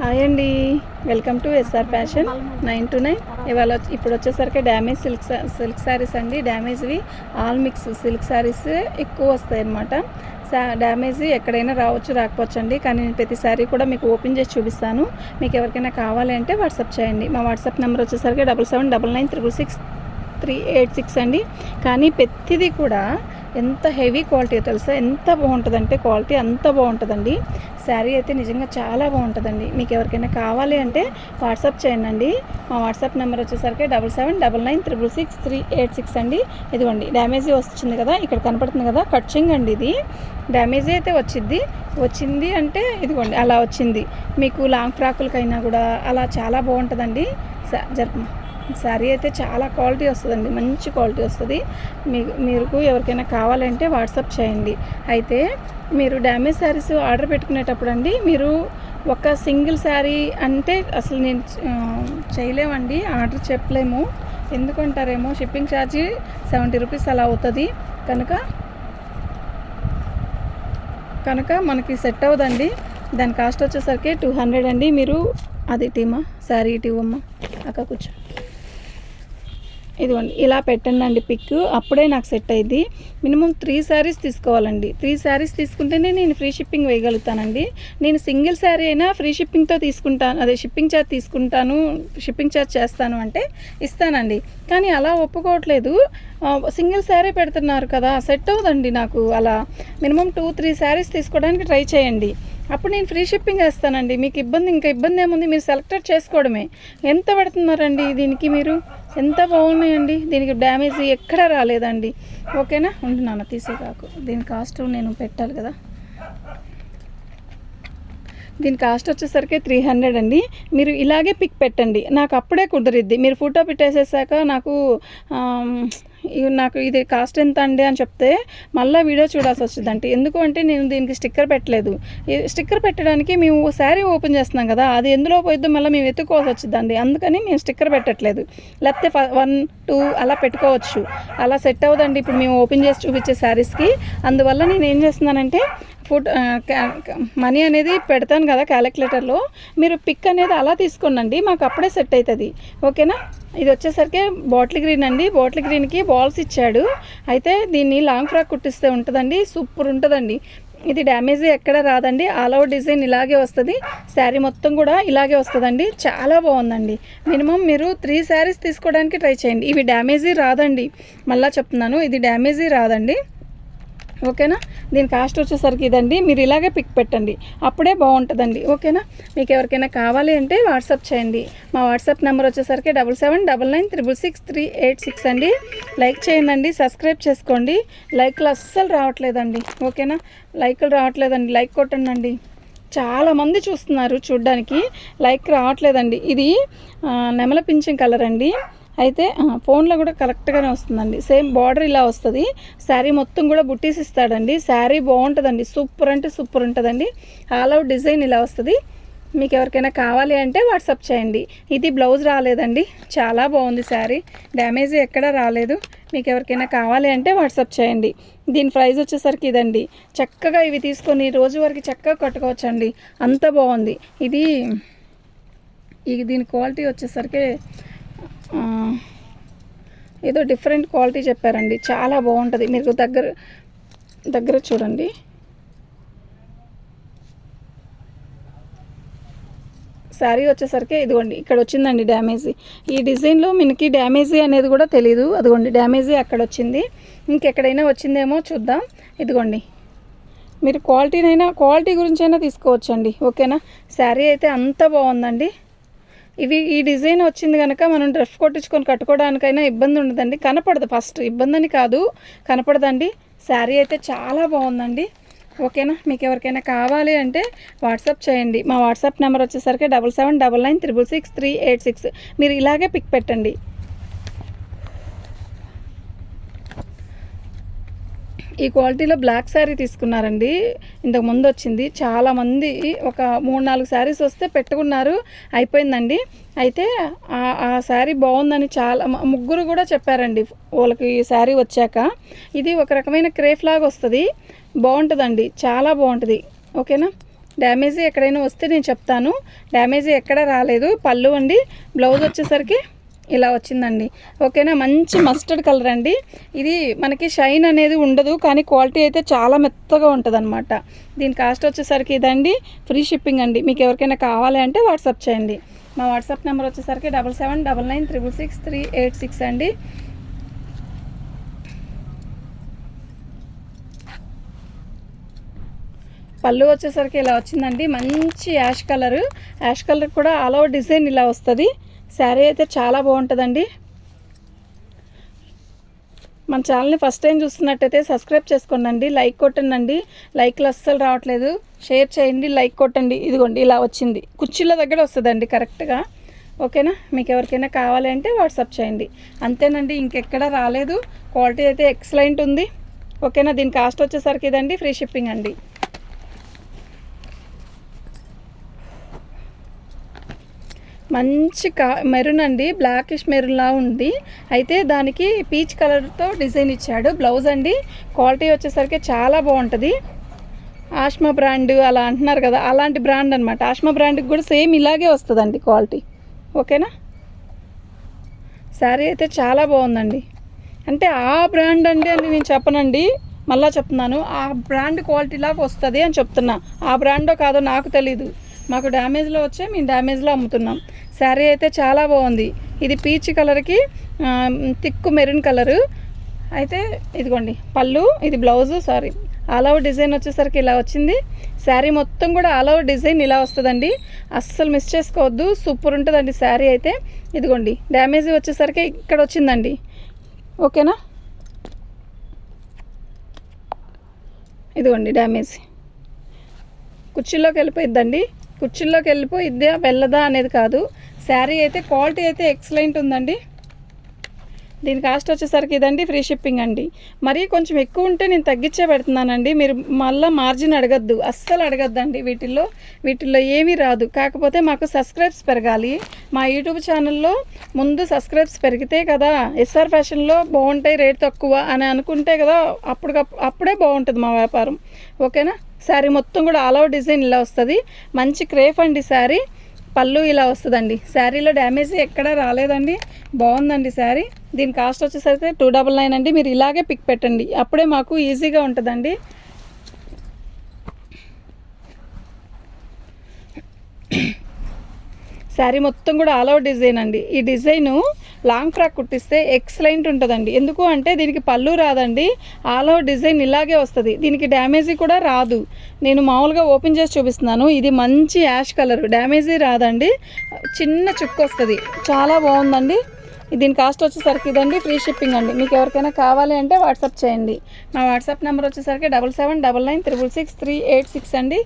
Hi అండి, welcome to SR fashion 9 to 9. ఇప్పుడు వచ్చేసరికి డ్యామేజ్ సిల్క్ శారీస్ అండి. డ్యామేజ్వి ఆల్ మిక్స్ సిల్క్ శారీస్ ఎక్కువ వస్తాయి అన్నమాట. డ్యామేజ్ ఎక్కడైనా రావచ్చు రాకపోవచ్చు అండి, కానీ నేను ప్రతి శారీ కూడా మీకు ఓపెన్ చేసి చూపిస్తాను. మీకు ఎవరికైనా కావాలి అంటే వాట్సాప్ చేయండి. మా వాట్సాప్ నెంబర్ వచ్చేసరికి 7799966386 అండి. కానీ ప్రతిదీ కూడా ఎంత హెవీ క్వాలిటీ తెలుసా, ఎంత బాగుంటుందంటే క్వాలిటీ అంత బాగుంటుందండి. శారీ అయితే నిజంగా చాలా బాగుంటుందండి. మీకు ఎవరికైనా కావాలి అంటే వాట్సాప్ చేయండి. మా వాట్సాప్ నెంబర్ వచ్చేసరికి 7799966386 అండి. ఇదిగోండి డ్యామేజీ వచ్చింది కదా, ఇక్కడ కనపడుతుంది కదా, కట్చింగ్ అండి. ఇది డ్యామేజీ అయితే వచ్చింది అంటే ఇదిగోండి అలా వచ్చింది. మీకు లాంగ్ ఫ్రాకులకైనా కూడా అలా చాలా బాగుంటుందండి. శారీ అయితే చాలా క్వాలిటీ వస్తుందండి, మంచి క్వాలిటీ వస్తుంది. మీకు ఎవరికైనా కావాలంటే వాట్సాప్ చేయండి. అయితే మీరు డ్యామేజ్ శారీస్ ఆర్డర్ పెట్టుకునేటప్పుడు అండి, మీరు ఒక సింగిల్ శారీ అంటే అసలు నేను చేయలేమండి, ఆర్డర్ చెప్పలేము. ఎందుకంటారేమో షిప్పింగ్ ఛార్జీ 70 రూపీస్ అలా అవుతుంది. కనుక మనకి సెట్ అవ్వదండి. దాని కాస్ట్ వచ్చేసరికి 200 అండి. మీరు అది టీమా శారీ ఇవ్వమ్మా, అక్క కూర్చో. ఇదిగోండి ఇలా పెట్టండి అండి పిక్, అప్పుడే నాకు సెట్ అయ్యింది. మినిమం 3 శారీస్ తీసుకోవాలండి. 3 శారీస్ తీసుకుంటేనే నేను ఫ్రీ షిప్పింగ్ వేయగలుగుతానండి. నేను సింగిల్ శారీ అయినా ఫ్రీ షిప్పింగ్తో తీసుకుంటాను, అదే షిప్పింగ్ ఛార్జ్ తీసుకుంటాను, షిప్పింగ్ ఛార్జ్ చేస్తాను అంటే ఇస్తానండి. కానీ అలా ఒప్పుకోవట్లేదు. సింగిల్ శారీ పెడుతున్నారు కదా, సెట్ అవ్వదండి నాకు. అలా మినిమం 2-3 శారీస్ తీసుకోవడానికి ట్రై చేయండి, అప్పుడు నేను ఫ్రీ షిప్పింగ్ వేస్తానండి. మీకు ఇంకా ఇబ్బంది ఏముంది, మీరు సెలెక్టెడ్ చేసుకోవడమే. ఎంత పెడుతున్నారండి దీనికి, మీరు ఎంత బాగున్నాయండి. దీనికి డ్యామేజ్ ఎక్కడా రాలేదండి. ఓకేనా, ఉంటున్నాను తీసే కాకు. దీని కాస్ట్ నేను పెట్టాలి కదా. దీని కాస్ట్ వచ్చేసరికి 300 అండి. మీరు ఇలాగే పిక్ పెట్టండి, నాకు అప్పుడే కుదిరిద్ది. మీరు ఫోటో పెట్టేసేసాక నాకు ఇది కాస్ట్ ఎంత అండి అని చెప్తే మళ్ళీ వీడియో చూడాల్సి వచ్చిందంటే, ఎందుకు అంటే నేను దీనికి స్టిక్కర్ పెట్టలేదు. స్టిక్కర్ పెట్టడానికి మేము శారీ ఓపెన్ చేస్తున్నాం కదా, అది ఎందులో పోయిద్దో మళ్ళీ మేము ఎత్తుకోవాల్సి వచ్చిందండి. అందుకని మేము స్టిక్కర్ పెట్టట్లేదు. లేకపోతే 1-2 అలా పెట్టుకోవచ్చు, అలా సెట్ అవ్వదండి ఇప్పుడు మేము ఓపెన్ చేసి చూపించే శారీస్కి. అందువల్ల నేను ఏం చేస్తున్నానంటే మనీ అనేది పెడతాను కదా క్యాలిక్యులేటర్లో, మీరు పిక్ అనేది అలా తీసుకోండి, మాకు అప్పుడే సెట్ అవుతుంది. ఓకేనా. ఇది వచ్చేసరికి బాటిల్ గ్రీన్ అండి. బాటిల్ గ్రీన్కి బాల్స్ ఇచ్చాడు. అయితే దీన్ని లాంగ్ ఫ్రాక్ కుట్టిస్తే ఉంటుందండి, సూపర్ ఉంటుందండి. ఇది డ్యామేజ్ ఎక్కడ రాదండి, ఆల్ ఓవర్ డిజైన్ ఇలాగే వస్తుంది. శారీ మొత్తం కూడా ఇలాగే వస్తుందండి, చాలా బాగుందండి. మినిమం మీరు 3 శారీస్ తీసుకోవడానికి ట్రై చేయండి. ఇవి డ్యామేజీ రాదండి, మళ్ళీ చెప్తున్నాను, ఇది డ్యామేజీ రాదండి. ఓకేనా. దీని కాస్ట్ వచ్చేసరికి ఇదండి. మీరు ఇలాగే పిక్ పెట్టండి, అప్పుడే బాగుంటుందండి. ఓకేనా. మీకు ఎవరికైనా కావాలి అంటే వాట్సాప్ చేయండి. మా వాట్సాప్ నెంబర్ వచ్చేసరికి 7799966386 అండి. లైక్ చేయండి, సబ్స్క్రైబ్ చేసుకోండి. లైక్లు అస్సలు రావట్లేదండి. ఓకేనా, లైక్లు రావట్లేదండి, లైక్ కొట్టండి. చాలామంది చూస్తున్నారు, చూడ్డానికి లైక్ రావట్లేదండి. ఇది నెమల పింఛన్ కలర్ అండి. అయితే ఫోన్లో కూడా కరెక్ట్గానే వస్తుందండి. సేమ్ బార్డర్ ఇలా వస్తుంది. శారీ మొత్తం కూడా బుట్టీస్ ఇస్తాడండి. శారీ బాగుంటుందండి, సూపర్ అంటే సూపర్ ఉంటుందండి. ఆల్ అవుట్ డిజైన్ ఇలా వస్తుంది. మీకు ఎవరికైనా కావాలి అంటే వాట్సాప్ చేయండి. ఇది బ్లౌజ్ రాలేదండి, చాలా బాగుంది శారీ, డ్యామేజ్ ఎక్కడా రాలేదు. మీకు ఎవరికైనా కావాలి అంటే వాట్సాప్ చేయండి. దీని ప్రైస్ వచ్చేసరికి ఇదండి. చక్కగా ఇవి తీసుకొని రోజు వరకు చక్కగా కట్టుకోవచ్చండి, అంత బాగుంది. దీని క్వాలిటీ వచ్చేసరికి ఏదో డిఫరెంట్ క్వాలిటీ చెప్పారండి, చాలా బాగుంటుంది. మీరు దగ్గర చూడండి. శారీ వచ్చేసరికి ఇదిగోండి ఇక్కడ వచ్చిందండి డ్యామేజీ. ఈ డిజైన్లో మనకి డ్యామేజీ అనేది కూడా తెలీదు. అదిగోండి డ్యామేజీ అక్కడ వచ్చింది, ఇంకెక్కడైనా వచ్చిందేమో చూద్దాం. ఇదిగోండి, మీరు క్వాలిటీ గురించి అయినా తీసుకోవచ్చండి. ఓకేనా. శారీ అయితే అంత బాగుందండి. ఈ డిజైన్ వచ్చింది కనుక మనం డ్రెస్ కొట్టించుకొని కట్టుకోవడానికైనా ఇబ్బంది ఉండదండి. కనపడదు, ఫస్ట్ ఇబ్బంది అని కాదు, కనపడదండి. శారీ అయితే చాలా బాగుందండి. ఓకేనా. మీకు ఎవరికైనా కావాలి అంటే వాట్సాప్ చేయండి. మా వాట్సాప్ నెంబర్ వచ్చేసరికి 7799966386. మీరు ఇలాగే పిక్ పెట్టండి. ఈ క్వాలిటీలో బ్లాక్ శారీ తీసుకున్నారండి, ఇంతకు ముందు వచ్చింది. చాలామంది ఒక 3-4 శారీస్ వస్తే పెట్టుకున్నారు, అయిపోయిందండి. అయితే ఆ శారీ బాగుందని ముగ్గురు కూడా చెప్పారండి వాళ్ళకి ఈ శారీ వచ్చాక. ఇది ఒక రకమైన క్రేఫ్ లాగా వస్తుంది, బాగుంటుందండి, చాలా బాగుంటుంది. ఓకేనా. డ్యామేజీ ఎక్కడైనా వస్తే నేను చెప్తాను. డ్యామేజీ ఎక్కడ రాలేదు. పళ్ళు అండి. బ్లౌజ్ వచ్చేసరికి ఇలా వచ్చిందండి. ఓకేనా, మంచి మస్టర్డ్ కలర్ అండి. ఇది మనకి షైన్ అనేది ఉండదు, కానీ క్వాలిటీ అయితే చాలా మెత్తగా ఉంటుంది అనమాట. దీని కాస్ట్ వచ్చేసరికి ఇదండి. ఫ్రీ షిప్పింగ్ అండి. మీకు ఎవరికైనా కావాలి అంటే వాట్సాప్ చేయండి. మా వాట్సాప్ నెంబర్ వచ్చేసరికి 7799966386 అండి. పళ్ళు వచ్చేసరికి ఇలా వచ్చిందండి. మంచి యాష్ కలర్ కూడా ఆల్ ఓవర్ డిజైన్ ఇలా వస్తుంది. శారీ అయితే చాలా బాగుంటుందండి. మన ఛానల్ని ఫస్ట్ టైం చూస్తున్నట్టయితే సబ్స్క్రైబ్ చేసుకోండి, లైక్ కొట్టండి. లైక్లు అస్సలు రావట్లేదు. షేర్ చేయండి, లైక్ కొట్టండి. ఇదిగోండి ఇలా వచ్చింది. కుర్చీల దగ్గర వస్తుందండి కరెక్ట్గా. ఓకేనా, మీకు ఎవరికైనా కావాలి అంటే వాట్సాప్ చేయండి. అంతేనండి, ఇంకెక్కడ రాలేదు. క్వాలిటీ అయితే ఎక్సలెంట్ ఉంది. ఓకేనా, దీని కాస్ట్ వచ్చేసరికి ఇదండి. ఫ్రీ షిప్పింగ్ అండి. మంచి మెరూన్ అండి. బ్లాకిష్ మెరూన్లా ఉంది. అయితే దానికి పీచ్ కలర్తో డిజైన్ ఇచ్చాడు. బ్లౌజ్ అండి. క్వాలిటీ వచ్చేసరికి చాలా బాగుంటుంది. ఆష్మా బ్రాండ్ అలా అంటున్నారు కదా, అలాంటి బ్రాండ్ అనమాట. ఆష్మా బ్రాండ్కి కూడా సేమ్ ఇలాగే వస్తుందండి క్వాలిటీ. ఓకేనా, శారీ అయితే చాలా బాగుందండి. అంటే ఆ బ్రాండ్ అండి అని నేను చెప్పనండి, మళ్ళీ చెప్తున్నాను. ఆ బ్రాండ్ క్వాలిటీ లాగా వస్తుంది అని చెప్తున్నా. ఆ బ్రాండో కాదో నాకు తెలీదు. మాకు డ్యామేజ్లో వచ్చే మేము డ్యామేజ్లో అమ్ముతున్నాం. శారీ అయితే చాలా బాగుంది. ఇది పీచ్ కలర్కి థిక్ మెరూన్ కలరు. అయితే ఇదిగోండి పళ్ళు, ఇది blouse. Sorry, all over design వచ్చేసరికి ఇలా వచ్చింది. శారీ మొత్తం కూడా ఆల్ ఓవర్ డిజైన్ ఇలా వస్తుందండి. అస్సలు మిస్ చేసుకోవద్దు. సూపర్ ఉంటుందండి శారీ అయితే. ఇదిగోండి డ్యామేజ్ వచ్చేసరికి ఇక్కడ వచ్చిందండి. ఓకేనా, ఇదిగోండి డ్యామేజ్ కుర్చీలోకి వెళ్ళిపోయిద్దండి. కుర్చీలోకి వెళ్ళిపోయిద్దా వెళ్ళదా అనేది కాదు. శారీ అయితే క్వాలిటీ అయితే ఎక్సలెంట్ ఉందండి. దీని కాస్ట్ వచ్చేసరికి ఇదండి. ఫ్రీ షిప్పింగ్ అండి. మరీ కొంచెం ఎక్కువ ఉంటే నేను తగ్గించే పెడుతున్నానండి. మీరు మళ్ళీ మార్జిన్ అడగద్దు, అస్సలు అడగద్దండి. వీటిల్లో ఏమీ రాదు. కాకపోతే మాకు సబ్స్క్రైబ్స్ పెరగాలి. మా యూట్యూబ్ ఛానల్లో ముందు సబ్స్క్రైబ్స్ పెరిగితే కదా ఎస్ఆర్ ఫ్యాషన్లో బాగుంటాయి, రేట్ తక్కువ అని అనుకుంటే కదా అప్పుడే బాగుంటుంది మా వ్యాపారం. ఓకేనా, శారీ మొత్తం కూడా ఆల్ ఓవర్ డిజైన్ ఇలా వస్తుంది. మంచి క్రేప్ అండి శారీ. పళ్ళు ఇలా వస్తుందండి. శారీలో డ్యామేజ్ ఎక్కడా రాలేదండి. బాగుందండి శారీ. దీని కాస్ట్ వచ్చేసరికి 299 అండి. మీరు ఇలాగే పిక్ పెట్టండి, అప్పుడే మాకు ఈజీగా ఉంటుందండి. శారీ మొత్తం కూడా ఆల్ ఓవర్ డిజైన్ అండి. ఈ డిజైను లాంగ్ ఫ్రాక్ కుట్టిస్తే ఎక్సలెంట్ ఉంటుందండి. ఎందుకు అంటే దీనికి పళ్ళు రాదండి, ఆల్ ఓవర్ డిజైన్ ఇలాగే వస్తుంది. దీనికి డ్యామేజీ కూడా రాదు. నేను మామూలుగా ఓపెన్ చేసి చూపిస్తున్నాను. ఇది మంచి యాష్ కలర్, డ్యామేజీ రాదండి. చిన్న చుక్కు వస్తుంది. చాలా బాగుందండి. దీని కాస్ట్ వచ్చేసరికి ఇదండి. ఫ్రీ షిప్పింగ్ అండి. మీకు ఎవరికైనా కావాలి అంటే వాట్సాప్ చేయండి. మా వాట్సాప్ నెంబర్ వచ్చేసరికి 7799966386 అండి.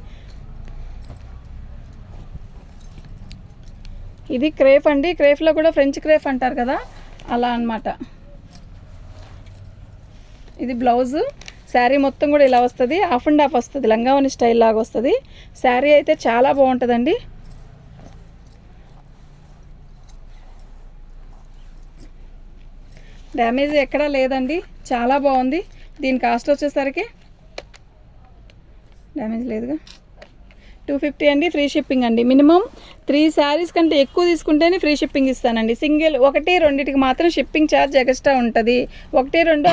ఇది క్రేప్ అండి. క్రేప్లో కూడా ఫ్రెంచ్ క్రేప్ అంటారు కదా, అలా అన్నమాట. ఇది బ్లౌజు. శారీ మొత్తం కూడా ఇలా వస్తుంది. హాఫ్ అండ్ హాఫ్ వస్తుంది, లంగావని స్టైల్ లాగా వస్తుంది. శారీ అయితే చాలా బాగుంటుందండి. డ్యామేజ్ ఎక్కడా లేదండి. చాలా బాగుంది. దీని కాస్ట్ వచ్చేసరికి డ్యామేజ్ లేదుగా 250 అండి. ఫ్రీ షిప్పింగ్ అండి. మినిమం 3 శారీస్ కంటే ఎక్కువ తీసుకుంటేనే ఫ్రీ షిప్పింగ్ ఇస్తానండి. సింగిల్ 1-2కి మాత్రం షిప్పింగ్ ఛార్జ్ ఎక్స్ట్రా ఉంటుంది. 1-2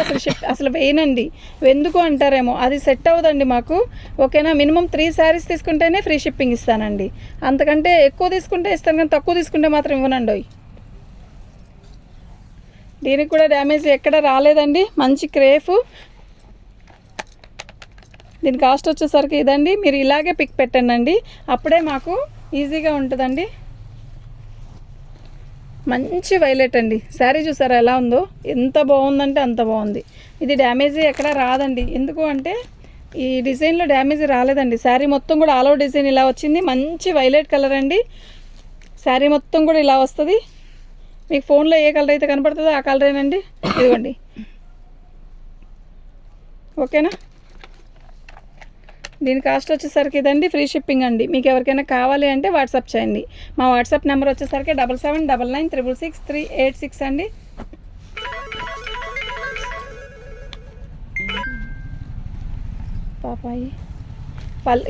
అసలు వేయనండి. ఎందుకు అంటారేమో, అది సెట్ అవ్వదండి మాకు. ఓకేనా, మినిమం 3 శారీస్ తీసుకుంటేనే ఫ్రీ షిప్పింగ్ ఇస్తానండి. అంతకంటే ఎక్కువ తీసుకుంటే ఇస్తాను, కానీ తక్కువ తీసుకుంటే మాత్రం ఇవ్వనండి. దీనికి కూడా డ్యామేజ్ ఎక్కడ రాలేదండి. మంచి క్రేఫ్. దీని కాస్ట్ వచ్చేసరికి ఇదండి. మీరు ఇలాగే పిక్ పెట్టండి, అప్పుడే మాకు ఈజీగా ఉంటుందండి. మంచి వైలెట్ అండి. శారీ చూసారా ఎలా ఉందో, ఎంత బాగుందంటే అంత బాగుంది. ఇది డ్యామేజీ ఎక్కడ రాదండి. ఎందుకు అంటే ఈ డిజైన్లో డ్యామేజీ రాలేదండి. శారీ మొత్తం కూడా ఆల్ ఓవర్ డిజైన్ ఇలా వచ్చింది. మంచి వైలెట్ కలర్ అండి. శారీ మొత్తం కూడా ఇలా వస్తుంది. మీకు ఫోన్లో ఏ కలర్ అయితే కనపడుతుందో ఆ కలరేనండి. ఇదిగోండి. ఓకేనా, దీని కాస్ట్ వచ్చేసరికి ఇదండి. ఫ్రీ షిప్పింగ్ అండి. మీకు ఎవరికైనా కావాలి అంటే వాట్సాప్ చేయండి. మా వాట్సాప్ నెంబర్ వచ్చేసరికి 7799966386 అండి. పాపాయి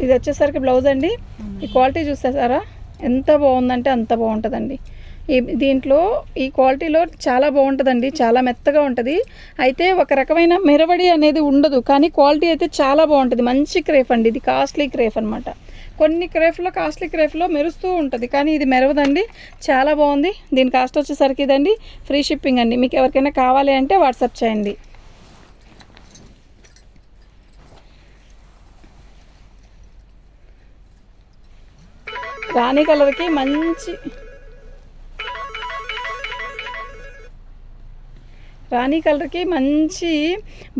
ఇది వచ్చేసరికి బ్లౌజ్ అండి. ఈ క్వాలిటీ చూసేసారా ఎంత బాగుందంటే అంత బాగుంటుందండి. దీంట్లో ఈ క్వాలిటీలో చాలా బాగుంటుందండి, చాలా మెత్తగా ఉంటుంది. అయితే ఒక రకమైన మెరవడి అనేది ఉండదు, కానీ క్వాలిటీ అయితే చాలా బాగుంటుంది. మంచి క్రేఫ్ అండి, ఇది కాస్ట్లీ క్రేఫ్ అనమాట. కొన్ని క్రేఫ్లో కాస్ట్లీ క్రేఫ్లో మెరుస్తూ ఉంటుంది, కానీ ఇది మెరవదండి, చాలా బాగుంది. దీని కాస్ట్ వచ్చేసరికి ఇదండి, ఫ్రీ షిప్పింగ్ అండి. మీకు ఎవరికైనా కావాలి అంటే వాట్సాప్ చేయండి. రాణి కలర్కి మంచి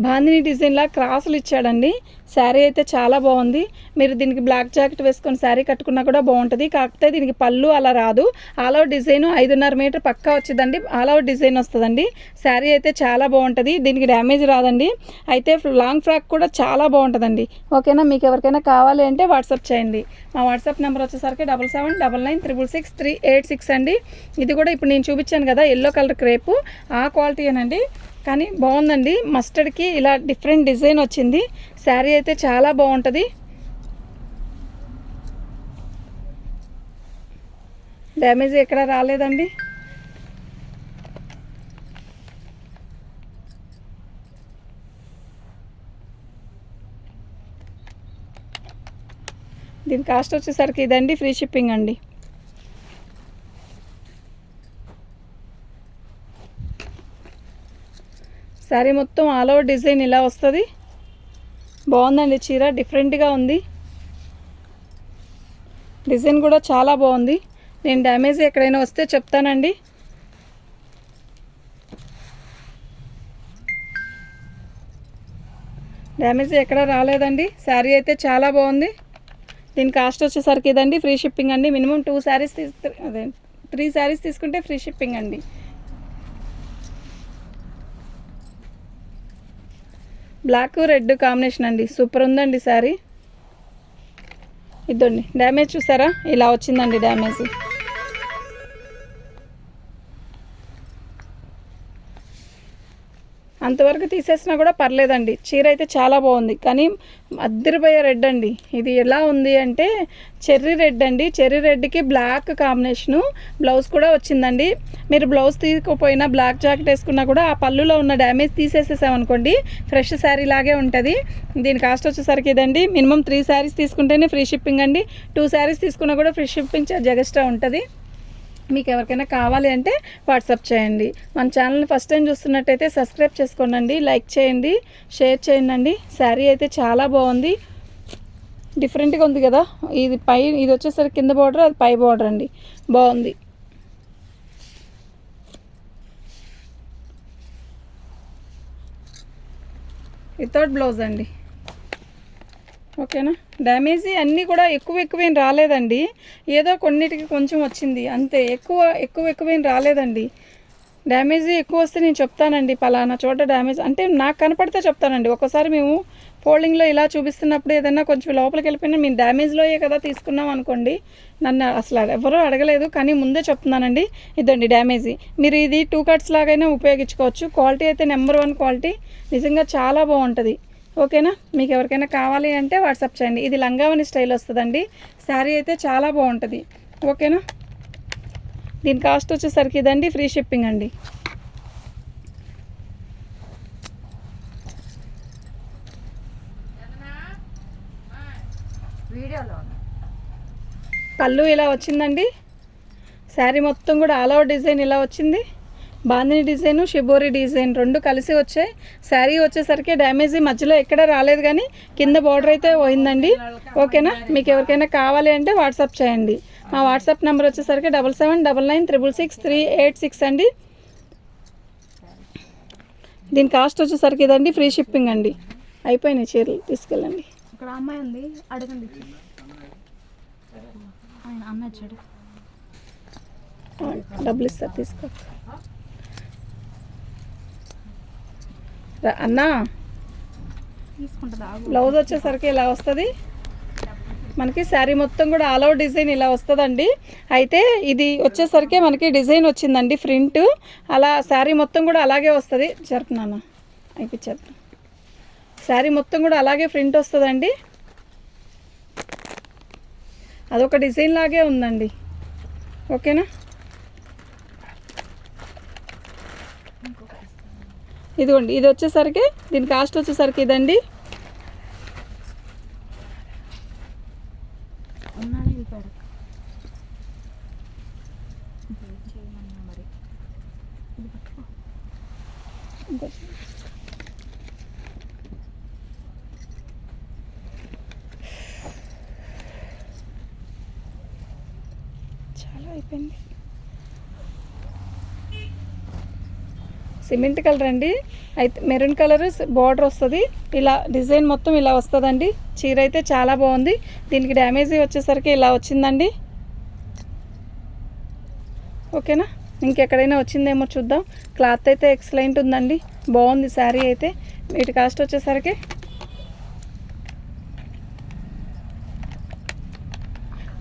బాందిని డిజైన్లా క్రాసులు ఇచ్చాడండి. శారీ అయితే చాలా బాగుంది. మీరు దీనికి బ్లాక్ జాకెట్ వేసుకొని శారీ కట్టుకున్నా కూడా బాగుంటుంది. కాకపోతే దీనికి పళ్ళు అలా రాదు. ఆల్ ఓవర్ డిజైన్ 5.5 మీటర్ పక్కా వచ్చిందండి. ఆల్ ఓవర్ డిజైన్ వస్తుందండి. శారీ అయితే చాలా బాగుంటుంది, దీనికి డ్యామేజ్ రాదండి. అయితే లాంగ్ ఫ్రాక్ కూడా చాలా బాగుంటుందండి. ఓకేనా, మీకు ఎవరికైనా కావాలి అంటే వాట్సాప్ చేయండి. మా వాట్సాప్ నెంబర్ వచ్చేసరికి 7799966386 అండి. ఇది కూడా ఇప్పుడు నేను చూపించాను కదా ఎల్లో కలర్ క్రేపు, ఆ క్వాలిటీ అనండి, కానీ బాగుందండి. మస్టర్డ్కి ఇలా డిఫరెంట్ డిజైన్ వచ్చింది. శారీ అయితే చాలా బాగుంటుంది. డ్యామేజ్ ఎక్కడ రాలేదండి. దీని కాస్ట్ వచ్చేసరికి ఇదండి, ఫ్రీ షిప్పింగ్ అండి. శారీ మొత్తం ఆల్ ఓవర్ డిజైన్ ఇలా వస్తుంది. బాగుందండి, చీర డిఫరెంట్గా ఉంది. డిజైన్ కూడా చాలా బాగుంది. నేను డ్యామేజ్ ఎక్కడైనా వస్తే చెప్తానండి. డ్యామేజ్ ఎక్కడ రాలేదండి. శారీ అయితే చాలా బాగుంది. దీని కాస్ట్ వచ్చేసరికి ఇదండి, ఫ్రీ షిప్పింగ్ అండి. మినిమం 3 శారీస్ తీసుకుంటే ఫ్రీ షిప్పింగ్ అండి. బ్లాక్ రెడ్ కాంబినేషన్ అండి, సూపర్ ఉందండి శారీ. ఇదండి డ్యామేజ్ చూసారా, ఇలా వచ్చిందండి డ్యామేజ్. అంతవరకు తీసేసినా కూడా పర్లేదండి. చీర అయితే చాలా బాగుంది, కానీ అద్దరిపోయే రెడ్ అండి. ఇది ఎలా ఉంది అంటే చెర్రీ రెడ్ అండి. చెర్రీ రెడ్కి బ్లాక్ కాంబినేషను. బ్లౌజ్ కూడా వచ్చిందండి. మీరు బ్లౌజ్ తీసుకోపోయినా బ్లాక్ జాకెట్ వేసుకున్నా కూడా ఆ పళ్ళులో ఉన్న డ్యామేజ్ తీసేసేసామనుకోండి, ఫ్రెష్ శారీ లాగే ఉంటుంది. దీని కాస్ట్ వచ్చేసరికి ఇదండి, మినిమం 3 శారీస్ తీసుకుంటేనే ఫ్రీ షిప్పింగ్ అండి. 2 శారీస్ తీసుకున్నా కూడా ఫ్రీ షిప్పింగ్ ఛార్జ్ ఎక్స్ట్రా ఉంటుంది. మీకు ఎవరికైనా కావాలి అంటే వాట్సాప్ చేయండి. మన ఛానల్ని ఫస్ట్ టైం చూస్తున్నట్టయితే సబ్స్క్రైబ్ చేసుకోండి, లైక్ చేయండి, షేర్ చేయండి. శారీ అయితే చాలా బాగుంది, డిఫరెంట్గా ఉంది కదా. ఇది వచ్చేసరికి కింద బార్డర్, అది పై బార్డర్ అండి, బాగుంది. వితౌట్ బ్లౌజ్ అండి. ఓకేనా, డ్యామేజ్ అన్నీ కూడా ఎక్కువేం రాలేదండి. ఏదో కొన్నిటికి కొంచెం వచ్చింది అంతే, ఎక్కువేం రాలేదండి. డ్యామేజ్ ఎక్కువ వస్తే నేను చెప్తానండి, పలానా చోట డ్యామేజ్ అంటే నాకు కనపడితే చెప్తానండి. ఒకసారి మేము ఫోల్డింగ్లో ఇలా చూపిస్తున్నప్పుడు ఏదైనా కొంచెం లోపలికి వెళ్ళిపోయినా మేము డ్యామేజ్లోయే కదా తీసుకున్నాం అనుకోండి, నన్ను అసలు ఎవరూ అడగలేదు, కానీ ముందే చెప్తున్నానండి. ఇదండి డ్యామేజ్. మీరు ఇది 2 కట్స్ లాగైనా ఉపయోగించుకోవచ్చు. క్వాలిటీ అయితే నెంబర్ 1 క్వాలిటీ, నిజంగా చాలా బాగుంటుంది. ఓకేనా, మీకు ఎవరికైనా కావాలి అంటే వాట్సాప్ చేయండి. ఇది లంగావని స్టైల్ వస్తుందండి. శారీ అయితే చాలా బాగుంటుంది. ఓకేనా, దీని కాస్ట్ వచ్చేసరికి ఇదండి, ఫ్రీ షిప్పింగ్ అండి. పళ్ళు ఇలా వచ్చిందండి. శారీ మొత్తం కూడా ఆల్ ఓవర్ డిజైన్ ఇలా వచ్చింది. బాందిని డిజైను, షిబోరి డిజైన్ 2 కలిసి వచ్చాయి. శారీ వచ్చేసరికి డ్యామేజ్ మధ్యలో ఎక్కడ రాలేదు, కానీ కింద బార్డర్ అయితే పోయిందండి. ఓకేనా, మీకు ఎవరికైనా కావాలి అంటే వాట్సాప్ చేయండి. మా వాట్సాప్ నెంబర్ వచ్చేసరికి 7799666386 అండి. దీని కాస్ట్ వచ్చేసరికి ఇదండి, ఫ్రీ షిప్పింగ్ అండి. అయిపోయినాయి చీరలు, తీసుకెళ్ళండి. ఇక్కడ అమ్మాయి ఉంది, అడగండి. ఆయన అమ్మాయి వచ్చాడు, డబ్బులు ఇస్తారు, తీసుకో అన్నా. బ్లౌజ్ వచ్చేసరికి ఇలా వస్తుంది మనకి. శారీ మొత్తం కూడా ఆల్ ఓవర్ డిజైన్ ఇలా వస్తుందండి. అయితే ఇది వచ్చేసరికి మనకి డిజైన్ వచ్చిందండి ప్రింట్, అలా శారీ మొత్తం కూడా అలాగే వస్తుంది. జరుపునాన్న అయిపోయింది. శారీ మొత్తం కూడా అలాగే ప్రింట్ వస్తుందండి. అదొక డిజైన్ లాగే ఉందండి. ఓకేనా. ఇదిగోండి, ఇది వచ్చేసరికి దీని కాస్ట్ వచ్చేసరికి ఇదండి. చాలా అయిపోయింది. సిమెంట్ కలర్ అండి. అయితే మెరూన్ కలర్ బార్డర్ వస్తుంది. ఇలా డిజైన్ మొత్తం ఇలా వస్తుందండి. చీర అయితే చాలా బాగుంది. దీనికి డ్యామేజ్ వచ్చేసరికి ఇలా వచ్చిందండి. ఓకేనా. ఇంకెక్కడైనా వచ్చిందేమో చూద్దాం. క్లాత్ అయితే ఎక్సలెంట్ ఉందండి, బాగుంది శారీ అయితే. వీటి కాస్ట్ వచ్చేసరికి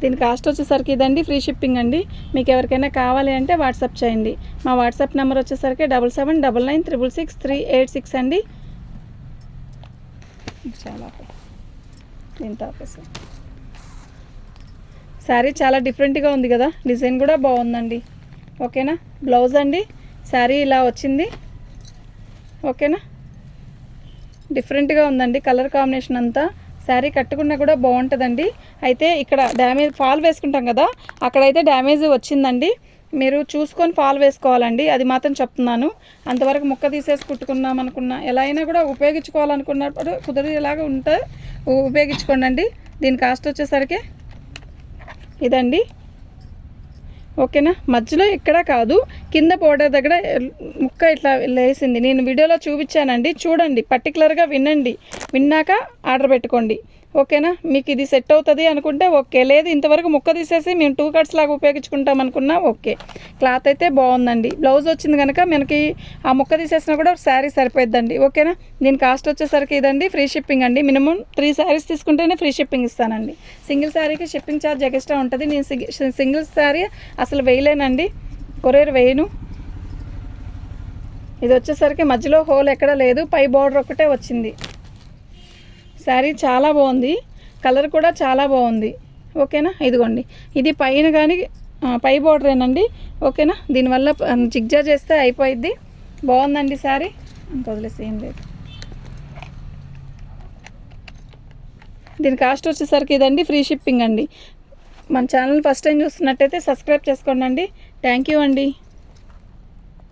దీని కాస్ట్ వచ్చేసరికి ఇదండి. ఫ్రీ షిప్పింగ్ అండి. మీకు ఎవరికైనా కావాలి అంటే వాట్సాప్ చేయండి. మా వాట్సాప్ నెంబర్ వచ్చేసరికి 7799966386 అండి. చాలా దీంతో ఆపేసి శారీ చాలా డిఫరెంట్గా ఉంది కదా, డిజైన్ కూడా బాగుందండి. ఓకేనా. బ్లౌజ్ అండి, శారీ ఇలా వచ్చింది. ఓకేనా. డిఫరెంట్గా ఉందండి కలర్ కాంబినేషన్ అంతా. శారీ కట్టుకున్నా కూడా బాగుంటుందండి. అయితే ఇక్కడ డ్యామేజ్ ఫాల్ వేసుకుంటాం కదా, అక్కడైతే డ్యామేజ్ వచ్చిందండి. మీరు చూసుకొని ఫాల్ వేసుకోవాలండి, అది మాత్రం చెప్తున్నాను. అంతవరకు ముక్క తీసేసి కుట్టుకున్నాం అనుకున్నా, ఎలా అయినా కూడా ఉపయోగించుకోవాలనుకున్నప్పుడు కుదిరేలాగా ఉంటే ఉపయోగించుకోండి. దీని కాస్ట్ వచ్చేసరికి ఇదండి. ఓకేనా. మధ్యలో ఇక్కడ కాదు, కింద బోర్డర్ దగ్గర ముక్క ఇట్లా లేసింది. నేను వీడియోలో చూపించానండి, చూడండి, పర్టికులర్గా వినండి. విన్నాక ఆర్డర్ పెట్టుకోండి. ఓకేనా. మీకు ఇది సెట్ అవుతుంది అనుకుంటే ఓకే, లేదు ఇంతవరకు ముక్క తీసేసి మేము 2 కట్స్ లాగా ఉపయోగించుకుంటాం అనుకున్నా ఓకే. క్లాత్ అయితే బాగుందండి. బ్లౌజ్ వచ్చింది కనుక మనకి ఆ ముక్క తీసేసినా కూడా శారీ సరిపోద్దండి. ఓకేనా. దీని కాస్ట్ వచ్చేసరికి ఇదండి. ఫ్రీ షిప్పింగ్ అండి. మినిమం 3 శారీస్ తీసుకుంటేనే ఫ్రీ షిప్పింగ్ ఇస్తానండి. సింగిల్ శారీకి షిప్పింగ్ ఛార్జ్ ఎక్స్ట్రా ఉంటుంది. నేను సింగిల్ శారీ అసలు వేయలేనండి, కొరియర్ వేయను. ఇది వచ్చేసరికి మధ్యలో హోల్ ఎక్కడ లేదు, పై బార్డర్ ఒకటే వచ్చింది. శారీ చాలా బాగుంది, కలర్ కూడా చాలా బాగుంది. ఓకేనా. ఇదిగోండి, ఇది పైన కానీ పై బార్డరేనండి. ఓకేనా. దీనివల్ల జిగ్జా చేస్తే అయిపోయిద్ది. బాగుందండి శారీ, అంత వదిలేసి ఏం లేదు. దీని కాస్ట్ వచ్చేసరికి ఇదండి. ఫ్రీ షిప్పింగ్ అండి. మన ఛానల్ ఫస్ట్ టైం చూస్తున్నట్టయితే సబ్స్క్రైబ్ చేసుకోండి అండి. థ్యాంక్ యూ అండి.